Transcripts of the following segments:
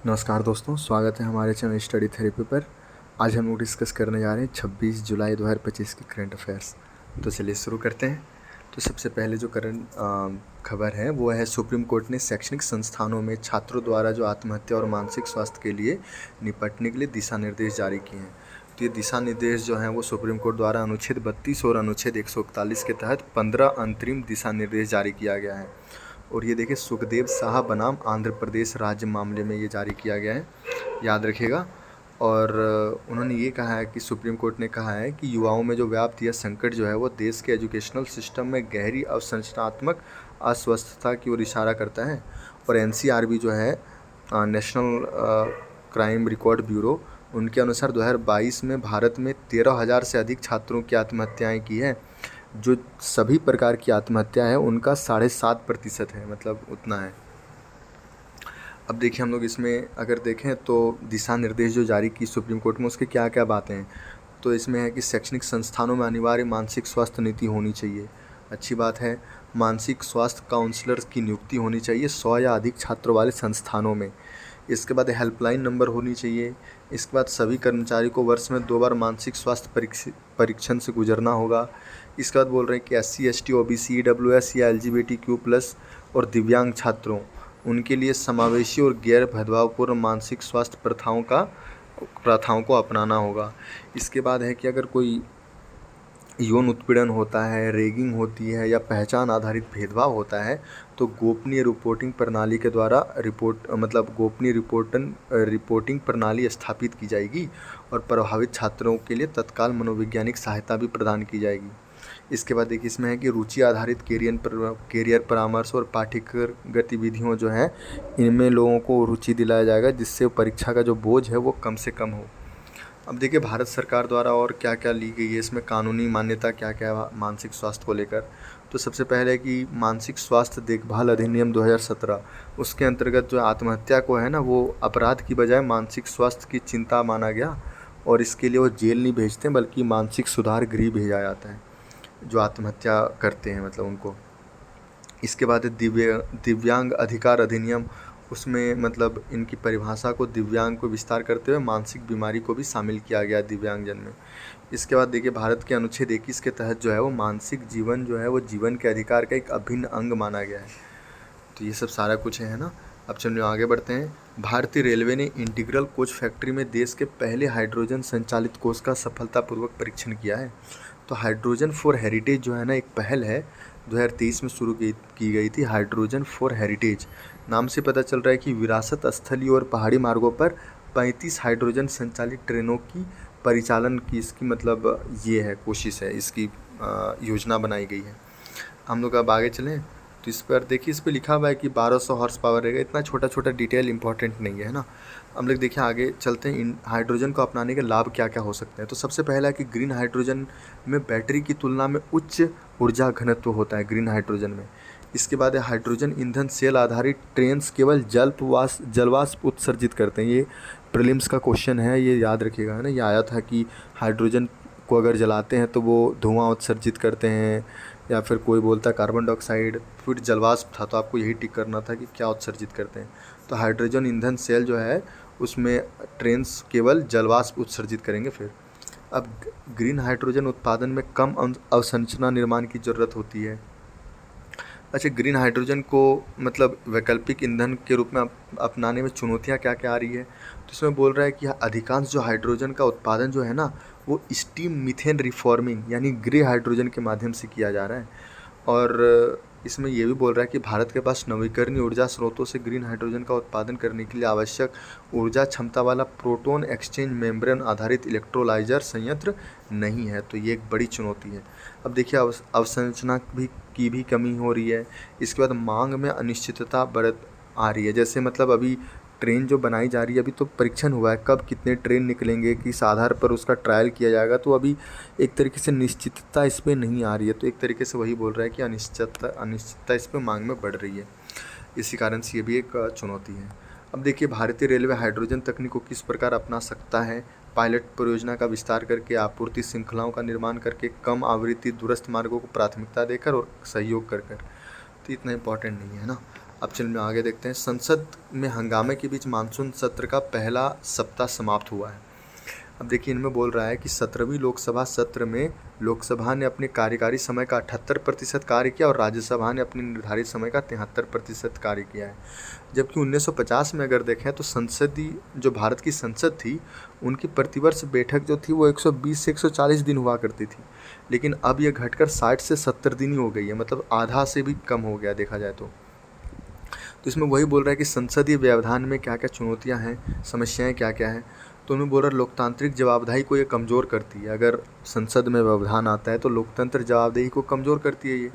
नमस्कार दोस्तों, स्वागत है हमारे चैनल स्टडी थेरेपी पर। आज हम लोग डिस्कस करने जा रहे हैं 26 जुलाई 2025 के करंट अफेयर्स। तो चलिए शुरू करते हैं। तो सबसे पहले जो करंट खबर है वो है, सुप्रीम कोर्ट ने शैक्षणिक संस्थानों में छात्रों द्वारा जो आत्महत्या और मानसिक स्वास्थ्य के लिए निपटने के लिए दिशा निर्देश जारी किए हैं। तो ये दिशा निर्देश जो हैं वो सुप्रीम कोर्ट द्वारा अनुच्छेद 32 और अनुच्छेद 141 के तहत 15 अंतरिम दिशा निर्देश जारी किया गया है। और ये देखिए, सुखदेव साहा बनाम आंध्र प्रदेश राज्य मामले में ये जारी किया गया है, याद रखिएगा। और उन्होंने ये कहा है कि सुप्रीम कोर्ट ने कहा है कि युवाओं में जो व्याप्त यह संकट जो है वो देश के एजुकेशनल सिस्टम में गहरी अवसंरचनात्मक अस्वस्थता की ओर इशारा करता है। और एनसीआरबी जो है, नेशनल क्राइम रिकॉर्ड ब्यूरो, उनके अनुसार 2022 में भारत में 13,000 से अधिक छात्रों की आत्महत्याएं की है। जो सभी प्रकार की आत्महत्या है उनका 7.5% है, मतलब उतना है। अब देखिए, हम लोग इसमें अगर देखें तो दिशा निर्देश जो जारी की सुप्रीम कोर्ट में, उसके क्या क्या बातें हैं। तो इसमें है कि शैक्षणिक संस्थानों में अनिवार्य मानसिक स्वास्थ्य नीति होनी चाहिए, अच्छी बात है। मानसिक स्वास्थ्य काउंसलर्स की नियुक्ति होनी चाहिए 100 या अधिक छात्रों वाले संस्थानों में। इसके बाद हेल्पलाइन नंबर होनी चाहिए। इसके बाद सभी कर्मचारी को वर्ष में 2 बार मानसिक स्वास्थ्य परीक्षण से गुजरना होगा। इसके बाद बोल रहे हैं कि SC ST OBC EWS या LGBTQ+ और दिव्यांग छात्रों, उनके लिए समावेशी और गैर भेदभावपूर्ण मानसिक स्वास्थ्य प्रथाओं को अपनाना होगा। इसके बाद है कि अगर कोई यौन उत्पीड़न होता है, रेगिंग होती है या पहचान आधारित भेदभाव होता है तो गोपनीय रिपोर्टिंग प्रणाली के द्वारा गोपनीय रिपोर्टिंग प्रणाली स्थापित की जाएगी और प्रभावित छात्रों के लिए तत्काल मनोवैज्ञानिक सहायता भी प्रदान की जाएगी। इसके बाद देखिए, इसमें है कि रुचि आधारित कैरियर परामर्श और पाठ्येतर गतिविधियों जो है, इनमें लोगों को रुचि दिलाया जाएगा, जिससे परीक्षा का जो बोझ है वो कम से कम हो। अब देखिए, भारत सरकार द्वारा और क्या क्या ली गई है, इसमें कानूनी मान्यता क्या क्या है मानसिक स्वास्थ्य को लेकर। तो सबसे पहले है कि मानसिक स्वास्थ्य देखभाल अधिनियम 2017, उसके अंतर्गत जो आत्महत्या को है ना, वो अपराध की बजाय मानसिक स्वास्थ्य की चिंता माना गया और इसके लिए वो जेल नहीं भेजते बल्कि मानसिक सुधार गृह भेजा जाता है जो आत्महत्या करते हैं, मतलब उनको। इसके बाद दिव्यांग अधिकार अधिनियम, उसमें मतलब इनकी परिभाषा को दिव्यांग को विस्तार करते हुए मानसिक बीमारी को भी शामिल किया गया दिव्यांगजन में। इसके बाद देखिए, भारत के अनुच्छेद 21 के तहत जो है वो मानसिक जीवन जो है वो जीवन के अधिकार का एक अभिन्न अंग माना गया है। तो ये सब सारा कुछ है ना। अब चलिए आगे बढ़ते हैं। भारतीय रेलवे ने इंटीग्रल कोच फैक्ट्री में देश के पहले हाइड्रोजन संचालित कोच का सफलतापूर्वक परीक्षण किया है। तो हाइड्रोजन फॉर हेरिटेज जो है ना, एक पहल है 2023 में शुरू की गई थी। हाइड्रोजन फॉर हेरिटेज नाम से पता चल रहा है कि विरासत स्थलीय और पहाड़ी मार्गों पर 35 हाइड्रोजन संचालित ट्रेनों की परिचालन की इसकी मतलब ये है, कोशिश है, इसकी योजना बनाई गई है। हम लोग अब आगे चलें तो इस पर देखिए, इस पर लिखा हुआ है कि 1200 हॉर्स पावर रहेगा। इतना छोटा छोटा डिटेल इंपॉर्टेंट नहीं है ना। हम लोग देखिए आगे चलते हैं, इन हाइड्रोजन को अपनाने के लाभ क्या क्या हो सकते हैं। तो सबसे पहला है कि ग्रीन हाइड्रोजन में बैटरी की तुलना में उच्च ऊर्जा घनत्व होता है ग्रीन हाइड्रोजन में। इसके बाद है हाइड्रोजन ईंधन सेल आधारित ट्रेन्स केवल जलवाष्प उत्सर्जित करते हैं। ये प्रीलिम्स का क्वेश्चन है, ये याद रखिएगा, है ना। ये आया था कि हाइड्रोजन को अगर जलाते हैं तो वो धुआं उत्सर्जित करते हैं, या फिर कोई बोलता है कार्बन डाइऑक्साइड, फिर जलवाष्प था, तो आपको यही टिक करना था कि क्या उत्सर्जित करते हैं। तो हाइड्रोजन ईंधन सेल जो है उसमें ट्रेन्स केवल जलवाष्प उत्सर्जित करेंगे। फिर अब ग्रीन हाइड्रोजन उत्पादन में कम अवसंरचना निर्माण की ज़रूरत होती है। अच्छा, ग्रीन हाइड्रोजन को मतलब वैकल्पिक ईंधन के रूप में अपनाने में चुनौतियां क्या क्या आ रही है। तो इसमें बोल रहा है कि अधिकांश जो हाइड्रोजन का उत्पादन जो है ना, वो स्टीम मीथेन रिफॉर्मिंग यानी ग्रे हाइड्रोजन के माध्यम से किया जा रहा है। और इसमें ये भी बोल रहा है कि भारत के पास नवीकरणीय ऊर्जा स्रोतों से ग्रीन हाइड्रोजन का उत्पादन करने के लिए आवश्यक ऊर्जा क्षमता वाला प्रोटॉन एक्सचेंज मेम्ब्रेन आधारित इलेक्ट्रोलाइजर संयंत्र नहीं है। तो ये एक बड़ी चुनौती है। अब देखिए, अवसंरचना की भी कमी हो रही है। इसके बाद मांग में अनिश्चितता बढ़त आ रही है। जैसे मतलब अभी ट्रेन जो बनाई जा रही है, अभी तो परीक्षण हुआ है, कब कितने ट्रेन निकलेंगे किस आधार पर उसका ट्रायल किया जाएगा। तो अभी एक तरीके से निश्चितता इस पर नहीं आ रही है। तो एक तरीके से वही बोल रहा है कि अनिश्चितता इस पर मांग में बढ़ रही है। इसी कारण से ये भी एक चुनौती है। अब देखिए, भारतीय रेलवे हाइड्रोजन तकनीक को किस प्रकार अपना सकता है। पायलट परियोजना का विस्तार करके, आपूर्ति श्रृंखलाओं का निर्माण करके, कम आवृत्ति दूरस्थ मार्गों को प्राथमिकता देकर और सहयोग कर। तो इतना इम्पोर्टेंट नहीं है ना। अब चलिए आगे देखते हैं। संसद में हंगामे के बीच मानसून सत्र का पहला सप्ताह समाप्त हुआ है। अब देखिए इनमें बोल रहा है कि 17वीं लोकसभा सत्र में लोकसभा ने अपने कार्यकारी समय का 78% कार्य किया और राज्यसभा ने अपने निर्धारित समय का 73% कार्य किया है। जबकि 1950 में अगर देखें तो संसदीय जो भारत की संसद थी उनकी प्रतिवर्ष बैठक जो थी वो 120 से 140 दिन हुआ करती थी, लेकिन अब यह घटकर 60 से 70 दिन ही हो गई है, मतलब आधा से भी कम हो गया देखा जाए तो इसमें वही बोल रहा है कि संसदीय व्यवधान में क्या क्या चुनौतियां हैं, समस्याएं क्या क्या हैं। तो उन्हें बोल रहा है लोकतांत्रिक जवाबदेही को ये कमज़ोर करती है। अगर संसद में व्यवधान आता है तो लोकतंत्र जवाबदेही को कमज़ोर करती है ये।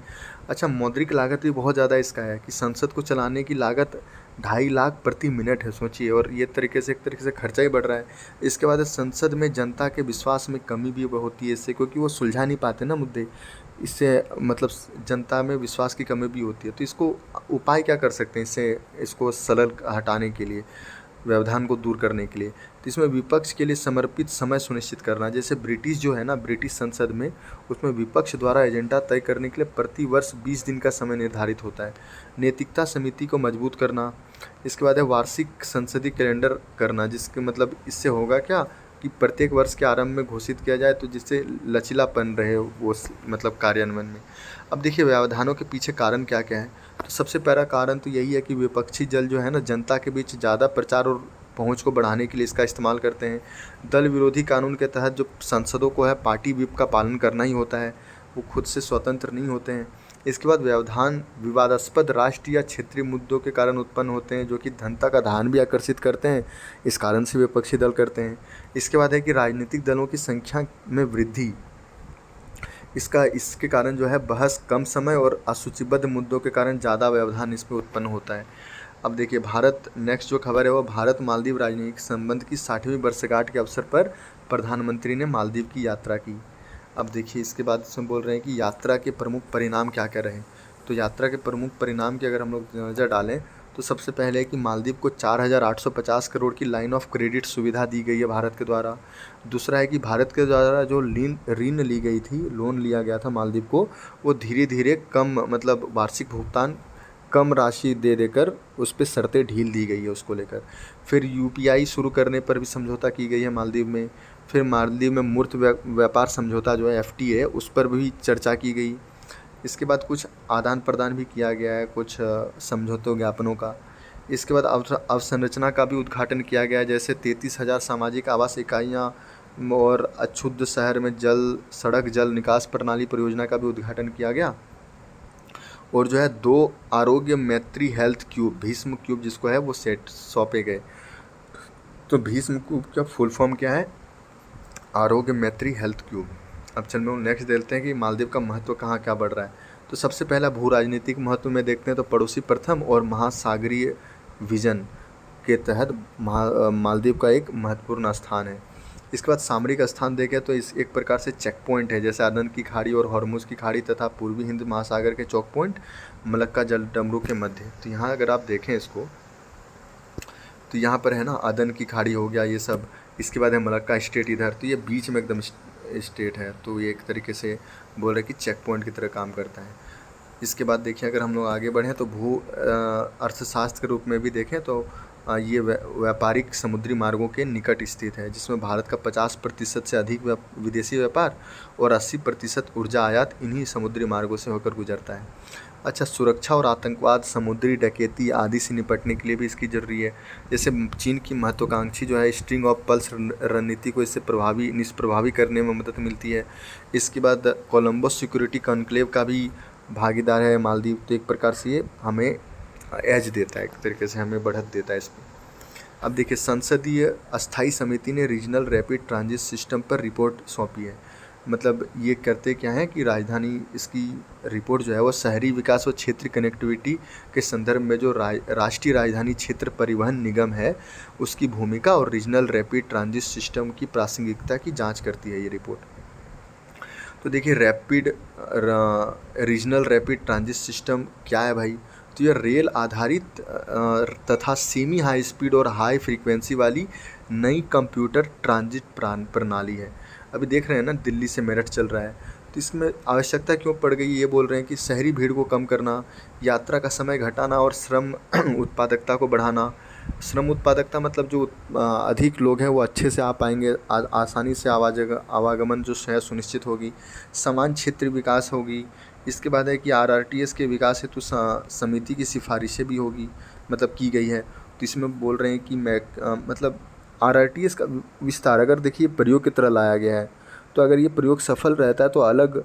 अच्छा, मौद्रिक लागत भी बहुत ज़्यादा इसका है कि संसद को चलाने की लागत 2.5 लाख प्रति मिनट है, सोचिए, और ये तरीके से एक तरीके से खर्चा ही बढ़ रहा है। इसके बाद संसद में जनता के विश्वास में कमी भी होती है इससे, क्योंकि वो सुलझा नहीं पाते ना मुद्दे, इससे मतलब जनता में विश्वास की कमी भी होती है। तो इसको उपाय क्या कर सकते हैं इससे, इसको सरल हटाने के लिए, व्यवधान को दूर करने के लिए? तो इसमें विपक्ष के लिए समर्पित समय सुनिश्चित करना, जैसे ब्रिटिश जो है ना, ब्रिटिश संसद में उसमें विपक्ष द्वारा एजेंडा तय करने के लिए प्रति वर्ष 20 दिन का समय निर्धारित होता है। नैतिकता समिति को मजबूत करना। इसके बाद है वार्षिक संसदीय कैलेंडर करना, जिसके मतलब इससे होगा क्या कि प्रत्येक वर्ष के आरंभ में घोषित किया जाए, तो जिससे लचीलापन रहे वो मतलब कार्यान्वयन में। अब देखिए व्यवधानों के पीछे कारण क्या क्या है। तो सबसे पहला कारण तो यही है कि विपक्षी दल जो है ना, जनता के बीच ज़्यादा प्रचार और पहुंच को बढ़ाने के लिए इसका इस्तेमाल करते हैं। दल विरोधी कानून के तहत जो सांसदों को है पार्टी व्हिप का पालन करना ही होता है, वो खुद से स्वतंत्र नहीं होते हैं। इसके बाद व्यवधान विवादास्पद राष्ट्रीय या क्षेत्रीय मुद्दों के कारण उत्पन्न होते हैं, जो कि जनता का ध्यान भी आकर्षित करते हैं, इस कारण से विपक्षी दल करते हैं। इसके बाद है कि राजनीतिक दलों की संख्या में वृद्धि, इसके कारण जो है बहस कम समय और असूचीबद्ध मुद्दों के कारण ज़्यादा व्यवधान इसमें उत्पन्न होता है। अब देखिए भारत, नेक्स्ट जो खबर है वो भारत मालदीव राजनयिक संबंध की 60वीं वर्षगांठ के अवसर पर प्रधानमंत्री ने मालदीव की यात्रा की। अब देखिए इसके बाद इसमें बोल रहे हैं कि यात्रा के प्रमुख परिणाम क्या क्या रहे। तो यात्रा के प्रमुख परिणाम की अगर हम लोग नज़र डालें तो सबसे पहले है कि मालदीव को 4,850 करोड़ की लाइन ऑफ क्रेडिट सुविधा दी गई है भारत के द्वारा। दूसरा है कि भारत के द्वारा जो ऋण ली गई थी, लोन लिया गया था मालदीव को, वो धीरे धीरे कम, मतलब वार्षिक भुगतान कम राशि दे देकर उस पर शर्तें ढील दी गई है उसको लेकर। फिर यूपीआई शुरू करने पर भी समझौता की गई है मालदीव में। फिर मालदीव में मूर्त व्यापार समझौता जो है एफटीए, उस पर भी चर्चा की गई। इसके बाद कुछ आदान प्रदान भी किया गया है, कुछ समझौतों ज्ञापनों का। इसके बाद अवसंरचना का भी उद्घाटन किया गया है, जैसे 33,000 सामाजिक आवास इकाइयाँ और अछुद्ध शहर में सड़क जल निकास प्रणाली परियोजना का भी उद्घाटन किया गया। और जो है 2 आरोग्य मैत्री हेल्थ क्यूब, भीष्म क्यूब जिसको है, वो सेट सौंपे गए। तो भीष्म क्यूब का फुल फॉर्म क्या है? आरोग्य मैत्री हेल्थ क्यूब। अब चल में नेक्स्ट देखते हैं कि मालदीव का महत्व कहाँ क्या बढ़ रहा है। तो सबसे पहला भू राजनीतिक महत्व में देखते हैं तो पड़ोसी प्रथम और महासागरीय विजन के तहत मालदीव का एक महत्वपूर्ण स्थान है। इसके बाद सामरिक स्थान देखें तो इस एक प्रकार से चेक पॉइंट है, जैसे अदन की खाड़ी और हॉर्मुज की खाड़ी तथा पूर्वी हिंद महासागर के चौक पॉइंट मलक्का जल डमरू के मध्य। तो यहाँ अगर आप देखें इसको, तो यहाँ पर है ना अदन की खाड़ी हो गया ये सब। इसके बाद है मलक्का स्टेट इधर, तो ये बीच में एकदम स्टेट है, तो ये एक तरीके से बोल रहे कि चेक पॉइंट की तरह काम करता है। इसके बाद देखिए अगर हम लोग आगे बढ़ें तो भू अर्थशास्त्र के रूप में भी देखें तो ये व्यापारिक समुद्री मार्गों के निकट स्थित है, जिसमें भारत का 50% से अधिक विदेशी व्यापार और 80% ऊर्जा आयात इन्हीं समुद्री मार्गों से होकर गुजरता है। अच्छा, सुरक्षा और आतंकवाद, समुद्री डकैती आदि से निपटने के लिए भी इसकी ज़रूरी है। जैसे चीन की महत्वाकांक्षी जो है स्ट्रिंग ऑफ पल्स रणनीति को इससे निष्प्रभावी करने में मदद मिलती है। इसके बाद कोलंबो सिक्योरिटी कॉन्क्लेव का भी भागीदार है मालदीव, तो एक प्रकार से ये हमें एज देता है, एक तरीके से हमें बढ़त देता है इसमें। अब देखिए संसदीय अस्थाई समिति ने रीजनल रैपिड ट्रांजिट सिस्टम पर रिपोर्ट सौंपी है। मतलब ये करते क्या है कि राजधानी, इसकी रिपोर्ट जो है वो शहरी विकास और क्षेत्रीय कनेक्टिविटी के संदर्भ में जो राष्ट्रीय राजधानी क्षेत्र परिवहन निगम है उसकी भूमिका और रीजनल रैपिड ट्रांजिट सिस्टम की प्रासंगिकता की जांच करती है ये रिपोर्ट। तो देखिए रीजनल रैपिड ट्रांजिट सिस्टम क्या है भाई? तो यह रेल आधारित तथा सेमी हाई स्पीड और हाई फ्रीक्वेंसी वाली नई कंप्यूटर ट्रांजिट प्रणाली है। अभी देख रहे हैं ना दिल्ली से मेरठ चल रहा है, तो इसमें आवश्यकता क्यों पड़ गई, ये बोल रहे हैं कि शहरी भीड़ को कम करना, यात्रा का समय घटाना और श्रम उत्पादकता को बढ़ाना। श्रम उत्पादकता मतलब जो अधिक लोग हैं वो अच्छे से आ पाएंगे, आसानी से आवागमन जो है सुनिश्चित होगी, समान क्षेत्र विकास होगी। इसके बाद है कि आरआरटीएस के विकास हेतु समिति की सिफारिशें भी होगी, मतलब की गई है। तो इसमें बोल रहे हैं कि मतलब आरआरटीएस का विस्तार अगर देखिए प्रयोग की तरह लाया गया है, तो अगर ये प्रयोग सफल रहता है तो अलग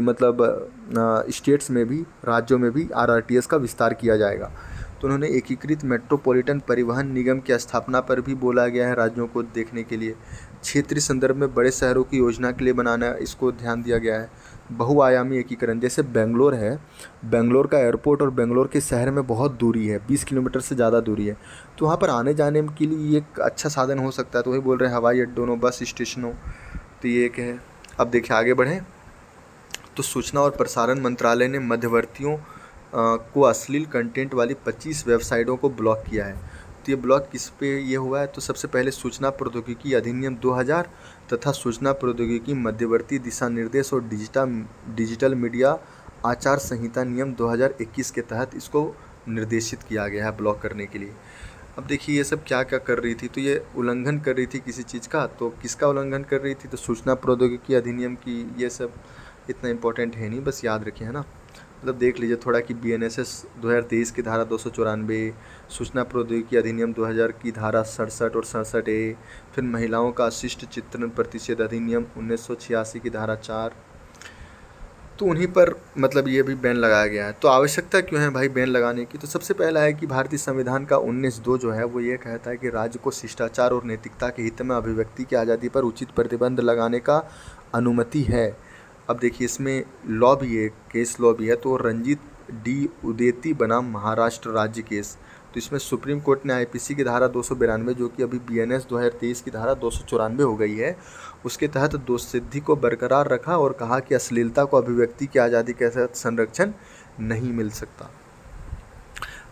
मतलब स्टेट्स में भी, राज्यों में भी आरआरटीएस का विस्तार किया जाएगा। तो उन्होंने एकीकृत मेट्रोपॉलिटन परिवहन निगम की स्थापना पर भी बोला गया है राज्यों को देखने के लिए। क्षेत्रीय संदर्भ में बड़े शहरों की योजना के लिए बनाना, इसको ध्यान दिया गया है। बहुआयामी एकीकरण, जैसे बेंगलोर है, बेंगलोर का एयरपोर्ट और बेंगलोर के शहर में बहुत दूरी है, 20 किलोमीटर से ज़्यादा दूरी है, तो वहाँ पर आने जाने के लिए ये एक अच्छा साधन हो सकता है। तो वही बोल रहे हैं हवाई अड्डों, बस स्टेशनों, तो ये एक है। अब देखिए आगे बढ़ें तो सूचना और प्रसारण मंत्रालय ने मध्यवर्तियों को अश्लील कंटेंट वाली 25 वेबसाइटों को ब्लॉक किया है। तो ये ब्लॉक किस पे ये हुआ है, तो सबसे पहले सूचना प्रौद्योगिकी अधिनियम 2000 तथा सूचना प्रौद्योगिकी मध्यवर्ती दिशा निर्देश और डिजिटल मीडिया आचार संहिता नियम 2021 के तहत इसको निर्देशित किया गया है ब्लॉक करने के लिए। अब देखिए ये सब क्या क्या कर रही थी, तो ये उल्लंघन कर रही थी किसी चीज़ का, तो किसका उल्लंघन कर रही थी, तो सूचना प्रौद्योगिकी अधिनियम की। ये सब इतना इम्पोर्टेंट है नहीं, बस याद रखिए, है ना। मतलब देख लीजिए थोड़ा कि बीएनएसएस 2023 की धारा 294, सूचना प्रौद्योगिकी अधिनियम 2000 की धारा 67 और 67A, फिर महिलाओं का अशिष्ट चित्रण प्रतिषेध अधिनियम 1986 की धारा 4, तो उन्हीं पर मतलब ये भी बैन लगाया गया है। तो आवश्यकता क्यों है भाई बैन लगाने की, तो सबसे पहला है कि भारतीय संविधान का 19(2) जो है वो ये कहता है कि राज्य को शिष्टाचार और नैतिकता के हित में अभिव्यक्ति की आज़ादी पर उचित प्रतिबंध लगाने का अनुमति है। अब देखिए इसमें लॉ भी है, केस लॉ भी है, तो रंजीत डी उदेती बनाम महाराष्ट्र राज्य केस। तो इसमें सुप्रीम कोर्ट ने आईपीसी की धारा 292, जो कि अभी बीएनएस 2023 की धारा 294 हो गई है, उसके तहत दोषसिद्धि को बरकरार रखा और कहा कि अश्लीलता को अभिव्यक्ति की आज़ादी के तहत संरक्षण नहीं मिल सकता।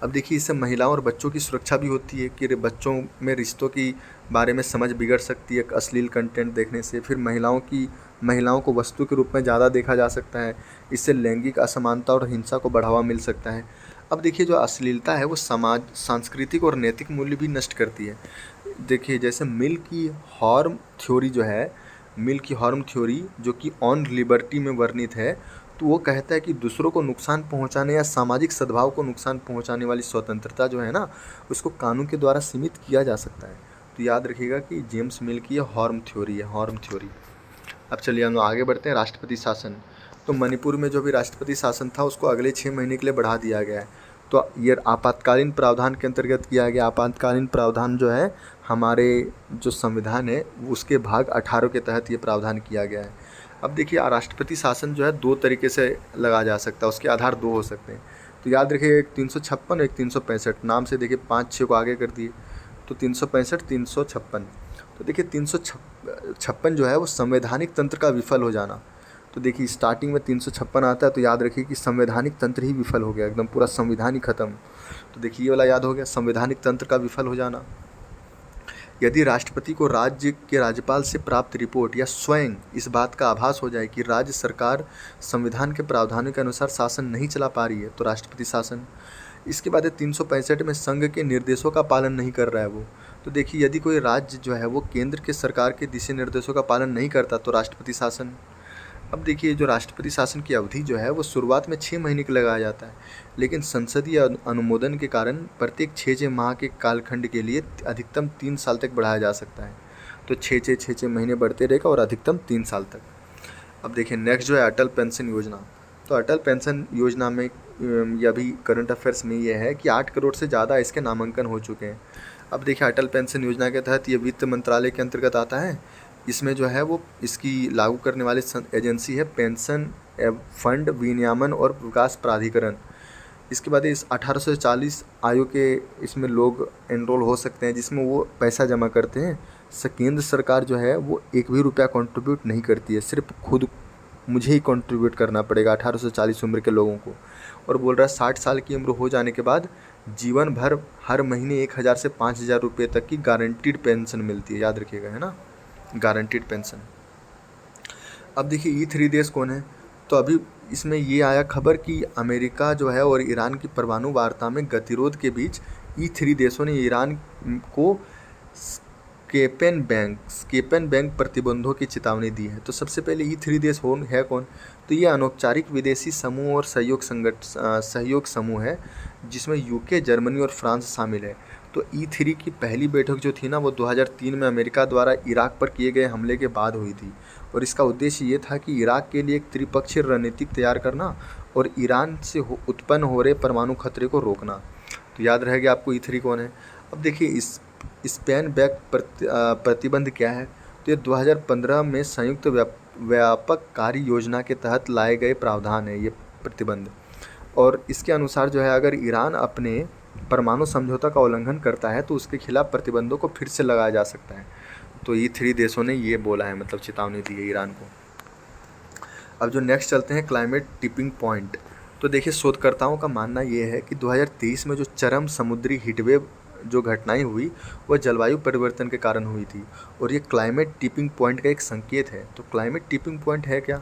अब देखिए इससे महिलाओं और बच्चों की सुरक्षा भी होती है कि बच्चों में रिश्तों की बारे में समझ बिगड़ सकती है अश्लील कंटेंट देखने से। फिर महिलाओं को वस्तु के रूप में ज़्यादा देखा जा सकता है, इससे लैंगिक असमानता और हिंसा को बढ़ावा मिल सकता है। अब देखिए जो अश्लीलता है वो समाज, सांस्कृतिक और नैतिक मूल्य भी नष्ट करती है। देखिए जैसे मिल्की हॉर्म थ्योरी जो है, मिल्की हॉर्म थ्योरी जो कि ऑन लिबर्टी में वर्णित है, तो वो कहता है कि दूसरों को नुकसान पहुंचाने या सामाजिक सद्भाव को नुकसान पहुंचाने वाली स्वतंत्रता जो है ना, उसको कानून के द्वारा सीमित किया जा सकता है। तो याद रखिएगा कि जेम्स मिल की हॉर्म थ्योरी है, हॉर्म थ्योरी। अब चलिए हम लोग आगे बढ़ते हैं। राष्ट्रपति शासन, तो मणिपुर में जो भी राष्ट्रपति शासन था उसको अगले 6 महीने के लिए बढ़ा दिया गया है। तो ये आपातकालीन प्रावधान के अंतर्गत किया गया। आपातकालीन प्रावधान जो है हमारे जो संविधान है उसके भाग 18 के तहत ये प्रावधान किया गया है। अब देखिए राष्ट्रपति शासन जो है 2 तरीके से लगा जा सकता है, उसके आधार 2 हो सकते हैं। तो याद रखिए एक 356 और एक 365, नाम से देखिए 5-6 को आगे कर दिए, तो 365 356। तो देखिए 356 जो है वो संवैधानिक तंत्र का विफल हो जाना। तो देखिए स्टार्टिंग में 356 आता है, तो याद रखिए कि संवैधानिक तंत्र ही विफल हो गया, एकदम पूरा संविधान ही खत्म। तो देखिए ये वाला याद हो गया, संवैधानिक तंत्र का विफल हो जाना। यदि राष्ट्रपति को राज्य के राज्यपाल से प्राप्त रिपोर्ट या स्वयं इस बात का आभास हो जाए कि राज्य सरकार संविधान के प्रावधानों के अनुसार शासन नहीं चला पा रही है, तो राष्ट्रपति शासन। इसके बाद 365 में संघ के निर्देशों का पालन नहीं कर रहा है वो। तो देखिए यदि कोई राज्य जो है वो केंद्र के सरकार के दिशा निर्देशों का पालन नहीं करता, तो राष्ट्रपति शासन। अब देखिए जो राष्ट्रपति शासन की अवधि जो है वो शुरुआत में 6 महीने के लगाया जाता है, लेकिन संसदीय अनुमोदन के कारण प्रत्येक 6 माह के कालखंड के लिए अधिकतम 3 साल तक बढ़ाया जा सकता है। तो 6 महीने बढ़ते रहेगा और अधिकतम 3 साल तक। अब देखिए नेक्स्ट जो है अटल पेंशन योजना। तो अटल पेंशन योजना में या भी करंट अफेयर्स में ये है कि 8 करोड़ से ज़्यादा इसके नामांकन हो चुके हैं। अब देखिए अटल पेंशन योजना के तहत ये वित्त मंत्रालय के अंतर्गत आता है। इसमें जो है वो इसकी लागू करने वाली एजेंसी है पेंशन फंड विनियमन और विकास प्राधिकरण। इसके बाद इस 1840 आयु के इसमें लोग एनरोल हो सकते हैं, जिसमें वो पैसा जमा करते हैं। केंद्र सरकार जो है वो 1 भी रुपया कंट्रीब्यूट नहीं करती है, सिर्फ खुद मुझे ही कंट्रीब्यूट करना पड़ेगा 1840 उम्र के लोगों को। और बोल रहा है 60 साल की उम्र हो जाने के बाद जीवन भर हर महीने 1000 से 5000 रुपये तक की गारंटीड पेंशन मिलती है, याद रखिएगा, है ना, गारंटीड पेंशन। अब देखिए E3 देश कौन है, तो अभी इसमें ये आया खबर कि अमेरिका जो है और ईरान की परमाणु वार्ता में गतिरोध के बीच E3 देशों ने ईरान को स्केपन बैंक प्रतिबंधों की चेतावनी दी है। तो सबसे पहले E3 देश है कौन, तो ये अनौपचारिक विदेशी समूह और सहयोग समूह है जिसमें यूके, जर्मनी और फ्रांस शामिल है। तो E3 की पहली बैठक जो थी ना वो 2003 में अमेरिका द्वारा इराक पर किए गए हमले के बाद हुई थी और इसका उद्देश्य ये था कि इराक के लिए एक त्रिपक्षीय रणनीति तैयार करना और ईरान से उत्पन्न हो रहे परमाणु खतरे को रोकना। तो याद रहेगा आपको E3 कौन है। अब देखिए इस स्पेन बैक प्रतिबंध क्या है, तो ये 2015 में संयुक्त व्यापक कार्य योजना के तहत लाए गए प्रावधान है ये प्रतिबंध, और इसके अनुसार जो है अगर ईरान अपने परमाणु समझौता का उल्लंघन करता है तो उसके खिलाफ प्रतिबंधों को फिर से लगाया जा सकता है। तो E3 देशों ने ये बोला है, मतलब चेतावनी दी है ईरान को। अब जो नेक्स्ट चलते हैं क्लाइमेट टिपिंग पॉइंट। तो देखिए शोधकर्ताओं का मानना ये है कि 2023 में जो चरम समुद्री हीटवेव जो घटनाएं हुई वह जलवायु परिवर्तन के कारण हुई थी और ये क्लाइमेट टिपिंग पॉइंट का एक संकेत है। तो क्लाइमेट टिपिंग पॉइंट है क्या,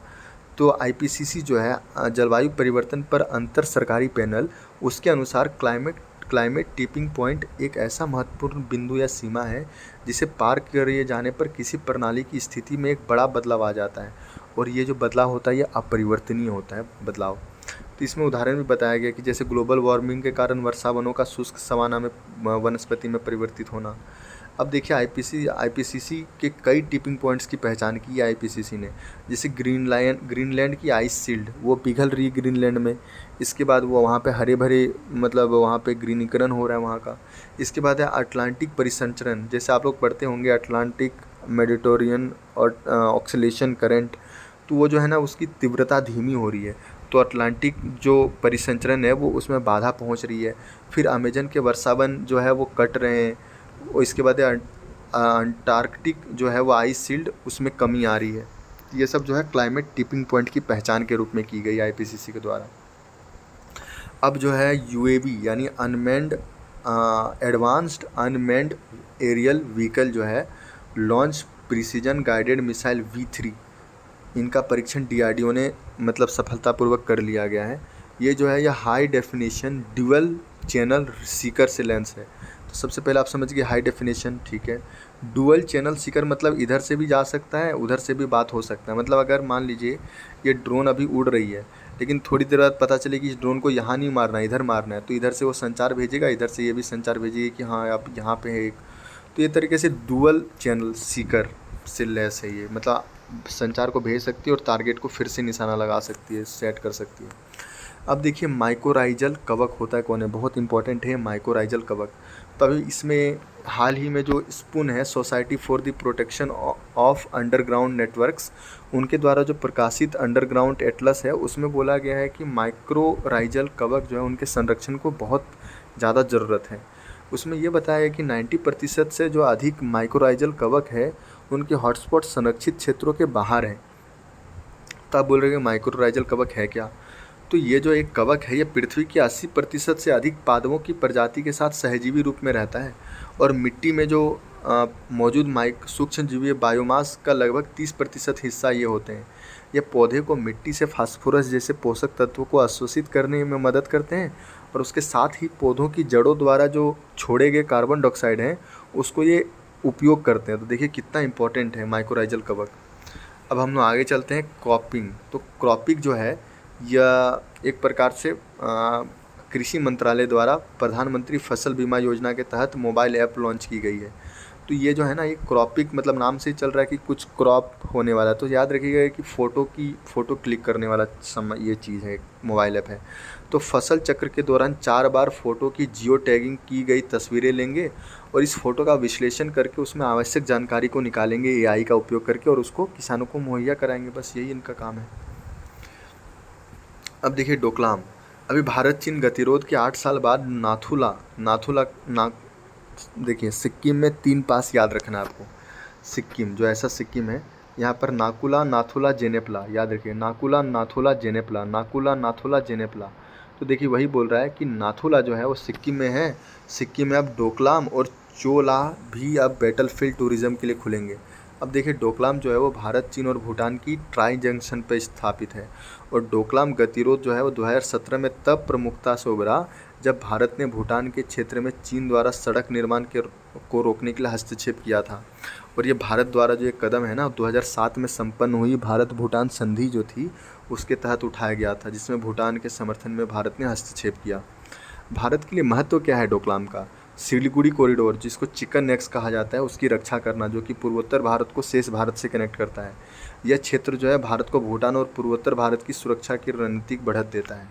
तो IPCC जो है जलवायु परिवर्तन पर अंतर सरकारी पैनल, उसके अनुसार क्लाइमेट टिपिंग पॉइंट एक ऐसा महत्वपूर्ण बिंदु या सीमा है जिसे पार किए जाने पर किसी प्रणाली की स्थिति में एक बड़ा बदलाव आ जाता है और ये जो बदलाव होता है ये अपरिवर्तनीय होता है बदलाव। तो इसमें उदाहरण भी बताया गया कि जैसे ग्लोबल वार्मिंग के कारण वर्षा वनों का शुष्क सवाना में वनस्पति में परिवर्तित होना। अब देखिए IPCC के कई टिपिंग पॉइंट्स की पहचान की है IPCC ने, जैसे ग्रीनलैंड की आइस शील्ड वो पिघल रही ग्रीनलैंड में, इसके बाद वो वहाँ पे हरे भरे मतलब वहाँ पे ग्रीनीकरण हो रहा है वहाँ का। इसके बाद है अटलांटिक परिसंचरण, जैसे आप लोग पढ़ते होंगे अटलांटिक मेडिटेरेनियन और ऑक्सीलेशन करंट, तो वो जो है ना उसकी तीव्रता धीमी हो रही है, तो अटलांटिक जो परिसंचरण है वो उसमें बाधा पहुंच रही है। फिर अमेजन के वर्षावन जो है वो कट रहे हैं, और इसके बाद अंटार्कटिक जो है वो आइस शील्ड उसमें कमी आ रही है। ये सब जो है क्लाइमेट टिपिंग पॉइंट की पहचान के रूप में की गई IPCC के द्वारा। अब जो है UAV यानी एडवांस्ड अनमैन्ड एरियल व्हीकल जो है launch precision guided missile V3, इनका परीक्षण DRDO ने मतलब सफलतापूर्वक कर लिया गया है। ये जो है यह high definition dual channel Sikar से लेंस है। तो सबसे पहले आप समझिए हाई डेफिनेशन, ठीक है। डुअल चैनल सीकर मतलब इधर से भी जा सकता है उधर से भी बात हो सकता है। मतलब अगर मान लीजिए ये ड्रोन अभी उड़ रही है लेकिन थोड़ी देर बाद पता चले कि इस ड्रोन को यहाँ नहीं मारना है इधर मारना है, तो इधर से वो संचार भेजेगा, इधर से ये भी संचार भेजेगा कि हाँ आप यहाँ पे है एक। तो ये तरीके से डुअल चैनल सीकर से लेस है ये, मतलब संचार को भेज सकती है और टारगेट को फिर से निशाना लगा सकती है, सेट कर सकती है। अब देखिए माइकोराइजल कवक होता है कौन है, बहुत इंपॉर्टेंट है माइकोराइजल कवक। तभी इसमें हाल ही में जो स्पून है society for the protection of underground networks, उनके द्वारा जो प्रकाशित अंडरग्राउंड एटलस है उसमें बोला गया है कि माइक्रोराइजल कवक जो है उनके संरक्षण को बहुत ज़्यादा ज़रूरत है। उसमें ये बताया है कि 90% से जो अधिक माइक्रोराइजल कवक है उनके हॉटस्पॉट संरक्षित क्षेत्रों के बाहर हैं। तब बोल रहे हैं माइक्रोराइजल कवक है क्या, तो ये जो एक कवक है ये पृथ्वी की 80% से अधिक पादपों की प्रजाति के साथ सहजीवी रूप में रहता है और मिट्टी में जो मौजूद सूक्ष्म जीवीय बायोमास का लगभग 30% हिस्सा ये होते हैं। ये पौधे को मिट्टी से फास्फोरस जैसे पोषक तत्वों को अवशोषित करने में मदद करते हैं और उसके साथ ही पौधों की जड़ों द्वारा जो छोड़े गए कार्बन डाइऑक्साइड हैं उसको ये उपयोग करते हैं। तो देखिए कितना इंपॉर्टेंट है माइक्रोराइजल कवक। अब हम लोग आगे चलते हैं क्रॉपिंग। तो क्रॉपिंग जो है यह एक प्रकार से कृषि मंत्रालय द्वारा प्रधानमंत्री फसल बीमा योजना के तहत मोबाइल ऐप लॉन्च की गई है। तो ये जो है ना ये क्रॉपिंग मतलब नाम से ही चल रहा है कि कुछ क्रॉप होने वाला है। तो याद रखिएगा कि फ़ोटो क्लिक करने वाला ये चीज़ है, मोबाइल ऐप है। तो फसल चक्र के दौरान 4 बार फ़ोटो की जियो टैगिंग की गई तस्वीरें लेंगे और इस फ़ोटो का विश्लेषण करके उसमें आवश्यक जानकारी को निकालेंगे AI का उपयोग करके और उसको किसानों को मुहैया कराएंगे। बस यही इनका काम है। अब देखिए डोकलाम। अभी भारत चीन गतिरोध के 8 साल बाद देखिए सिक्किम में 3 पास याद रखना आपको। सिक्किम जो ऐसा सिक्किम है यहाँ पर नाकुला नाथुला जेनेपला, याद रखिए नाकुला नाथुला जेनेपला, नाकुला नाथुला जेनेपला। तो देखिए वही बोल रहा है कि नाथुला जो है वो सिक्किम में है। सिक्किम में अब डोकलाम और चोला भी अब बैटलफील्ड टूरिज़्म के लिए खुलेंगे। अब देखिए डोकलाम जो है वो भारत, चीन और भूटान की ट्राई जंक्शन पर स्थापित है और डोकलाम गतिरोध जो है वो 2017 में तब प्रमुखता से उभरा जब भारत ने भूटान के क्षेत्र में चीन द्वारा सड़क निर्माण को रोकने के लिए हस्तक्षेप किया था। और ये भारत द्वारा जो एक कदम है ना 2007 में संपन्न हुई भारत भूटान संधि जो थी उसके तहत उठाया गया था, जिसमें भूटान के समर्थन में भारत ने हस्तक्षेप किया। भारत के लिए महत्व क्या है डोकलाम का? सिलीगुड़ी कॉरिडोर, जिसको चिकन नेक्स कहा जाता है, उसकी रक्षा करना, जो कि पूर्वोत्तर भारत को शेष भारत से कनेक्ट करता है। यह क्षेत्र जो है भारत को भूटान और पूर्वोत्तर भारत की सुरक्षा की रणनीतिक बढ़त देता है।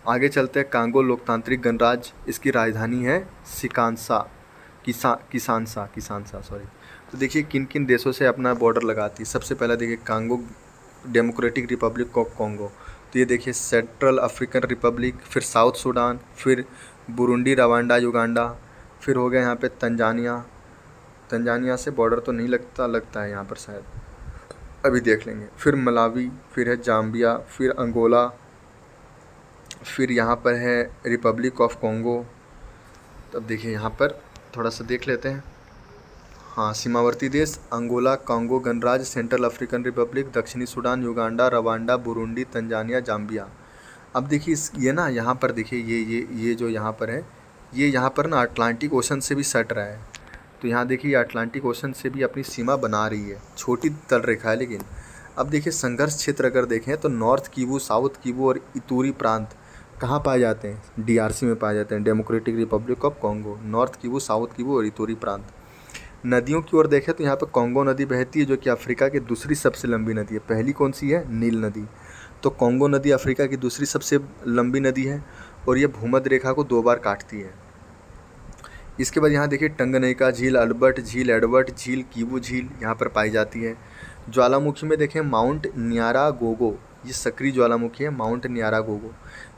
आगे चलते हैं कांगो लोकतांत्रिक गणराज्य, इसकी राजधानी है किसानसा सॉरी। तो देखिए किन किन देशों से अपना बॉर्डर लगाती है। सबसे पहला देखिए Congo democratic Republic of Congo, तो ये देखिए सेंट्रल अफ्रीकन रिपब्लिक, फिर साउथ सूडान, फिर बुरुंडी, रवांडा, युगांडा, फिर हो गया यहाँ पे तंजानिया से बॉर्डर तो नहीं लगता है यहाँ पर शायद, अभी देख लेंगे। फिर मलावी, फिर है जाम्बिया, फिर अंगोला, फिर यहाँ पर है रिपब्लिक ऑफ कॉन्गो। तब देखिए यहाँ पर थोड़ा सा देख लेते हैं। हाँ, सीमावर्ती देश अंगोला, कांगो गणराज्य, सेंट्रल अफ्रीकन रिपब्लिक, दक्षिणी Sudan, Uganda, Rwanda, Burundi, Tanzania, Zambia. अब देखिए ये ना यहाँ पर देखिए ये जो यहाँ पर है, ये यहाँ पर ना अटलांटिक ओशन से भी सट रहा है। तो यहाँ देखिए अटलांटिक ओशन से भी अपनी सीमा बना रही है, छोटी तल रेखा है लेकिन। अब देखिए संघर्ष क्षेत्र अगर देखें तो नॉर्थ किवू, साउथ किवू और इतूरी प्रांत कहाँ पाए जाते हैं? DRC में पाए जाते हैं, democratic Republic of Congo. North Kivu, south Kivu और इतूरी प्रांत। नदियों की ओर देखें तो यहाँ पर कॉन्गो नदी बहती है, जो कि अफ्रीका की दूसरी सबसे लंबी नदी है। पहली कौन सी है? नील नदी। तो कॉन्गो नदी अफ्रीका की दूसरी सबसे लंबी नदी है और ये भूमध्य रेखा को 2 बार काटती है। इसके बाद यहाँ देखिए टंगनेका झील, अल्बर्ट झील, एडवर्ड झील, किवू झील यहाँ पर पाई जाती है। ज्वालामुखी में देखें माउंट न्यारागोगो, ये सक्रिय ज्वालामुखी है, माउंट न्यारागोगो।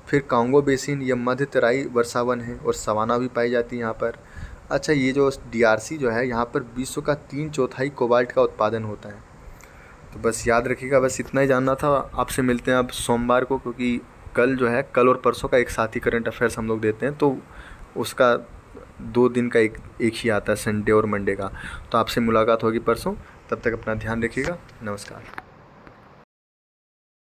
फिर कांगो बेसिन, ये मध्य तराई वर्षावन है और सवाना भी पाई जाती है यहाँ पर। अच्छा, ये जो DRC जो है यहाँ पर विश्व का 3/4 कोबाल्ट का उत्पादन होता है। तो बस याद रखिएगा, बस इतना ही जानना था। आपसे मिलते हैं अब सोमवार को, क्योंकि कल और परसों का एक साथ ही करंट अफेयर्स हम लोग देते हैं, तो उसका 2 दिन का एक ही आता है, संडे और मंडे का। तो आपसे मुलाकात होगी परसों, तब तक अपना ध्यान रखिएगा। नमस्कार।